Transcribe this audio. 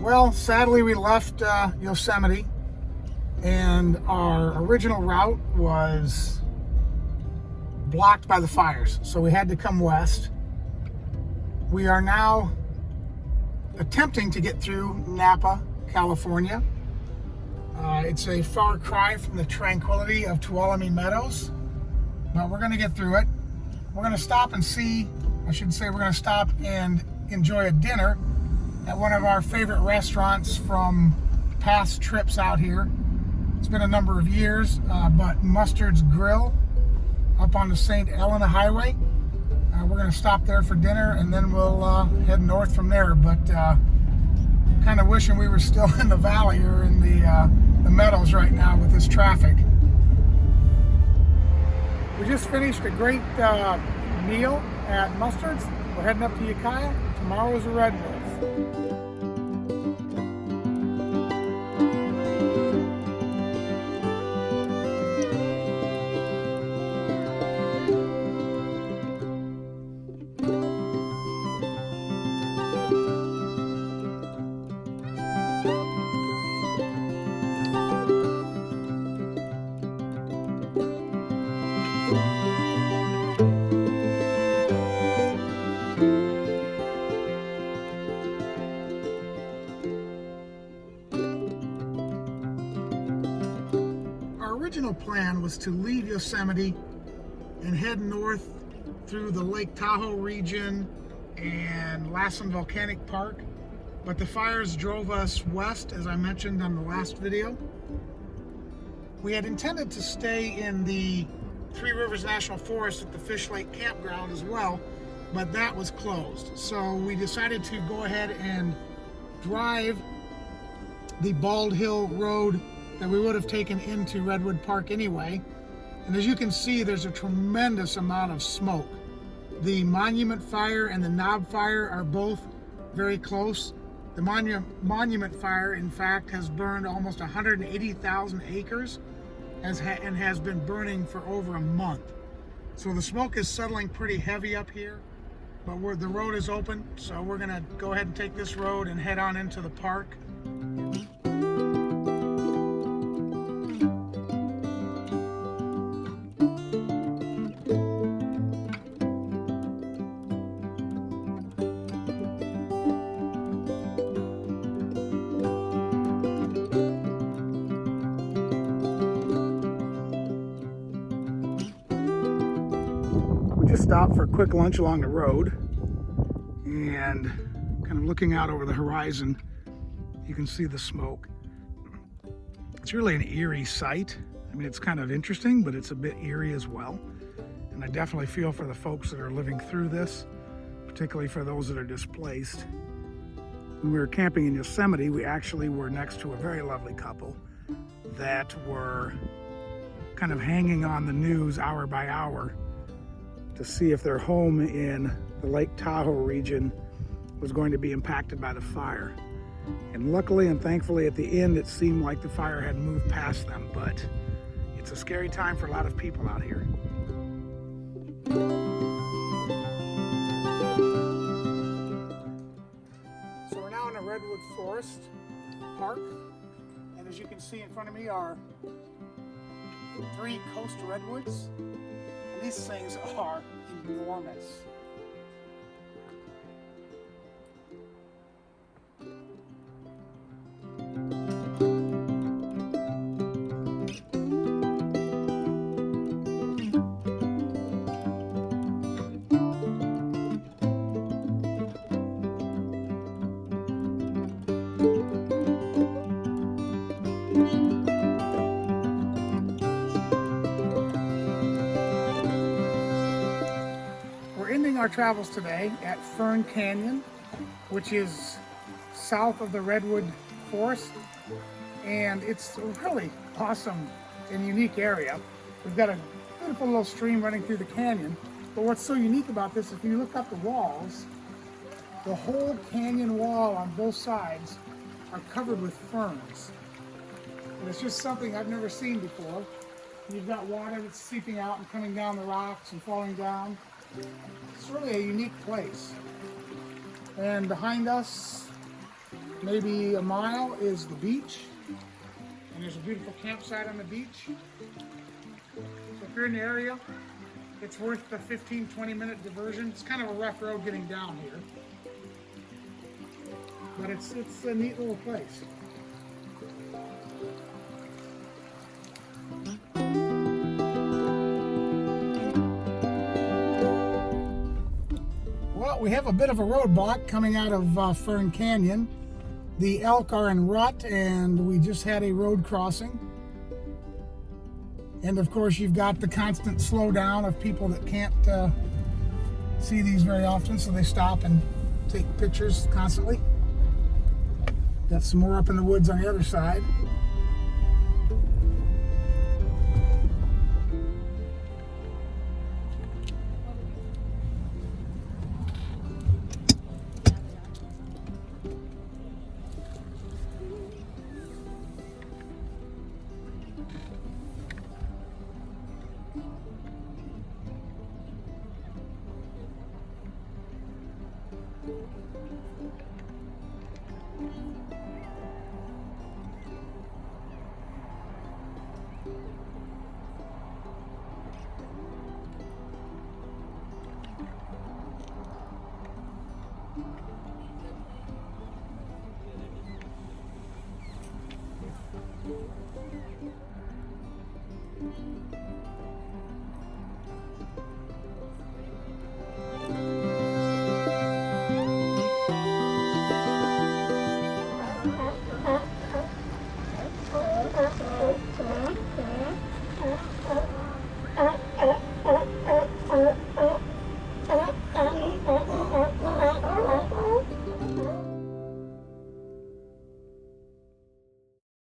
Well, sadly we left Yosemite, and our original route was blocked by the fires, so we had to come west. We are now attempting to get through Napa, California. It's a far cry from the tranquility of Tuolumne Meadows, but we're going to get through it. We're going to stop and see, I should say we're going to stop and enjoy a dinner at one of our favorite restaurants from past trips out here. It's been a number of years, but Mustard's Grill up on the St. Helena Highway. We're going to stop there for dinner, and then we'll head north from there. But kind of wishing we were still in the valley or in the meadows right now with this traffic. We just finished a great meal at Mustard's. We're heading up to Ukiah. Tomorrow's the Redwoods. Original plan was to leave Yosemite and head north through the Lake Tahoe region and Lassen Volcanic Park, but the fires drove us west, as I mentioned on the last video. We had intended to stay in the Three Rivers National Forest at the Fish Lake Campground as well, but that was closed. So we decided to go ahead and drive the Bald Hill Road that we would have taken into Redwood Park anyway. And as you can see, there's a tremendous amount of smoke. The Monument Fire and the Knob Fire are both very close. The Monument Fire, in fact, has burned almost 180,000 acres and has been burning for over a month. So the smoke is settling pretty heavy up here, but the road is open, so we're gonna go ahead and take this road and head on into the park. Stop for a quick lunch along the road, and kind of looking out over the horizon, you can see the smoke. It's really an eerie sight. I mean, it's kind of interesting, but it's a bit eerie as well. And I definitely feel for the folks that are living through this, particularly for those that are displaced. When we were camping in Yosemite, we actually were next to a very lovely couple that were kind of hanging on the news hour by hour to see if their home in the Lake Tahoe region was going to be impacted by the fire. And luckily and thankfully at the end, it seemed like the fire had moved past them, but it's a scary time for a lot of people out here. So we're now in the Redwood Forest Park, and as you can see in front of me are 3 coast redwoods. These things are enormous. Our travels today at Fern Canyon, which is south of the Redwood Forest, and it's a really awesome and unique area. We've got a beautiful little stream running through the canyon, but what's so unique about this, if you look up the walls, the whole canyon wall on both sides are covered with ferns, and it's just something I've never seen before. You've got water that's seeping out and coming down the rocks and falling down. It's really a unique place. And behind us, maybe a mile, is the beach. And there's a beautiful campsite on the beach. So if you're in the area, it's worth the 15-20 minute diversion. It's kind of a rough road getting down here, but it's a neat little place. Well, we have a bit of a roadblock coming out of Fern Canyon. The elk are in rut, and we just had a road crossing. And of course, you've got the constant slowdown of people that can't see these very often, so they stop and take pictures constantly. Got some more up in the woods on the other side.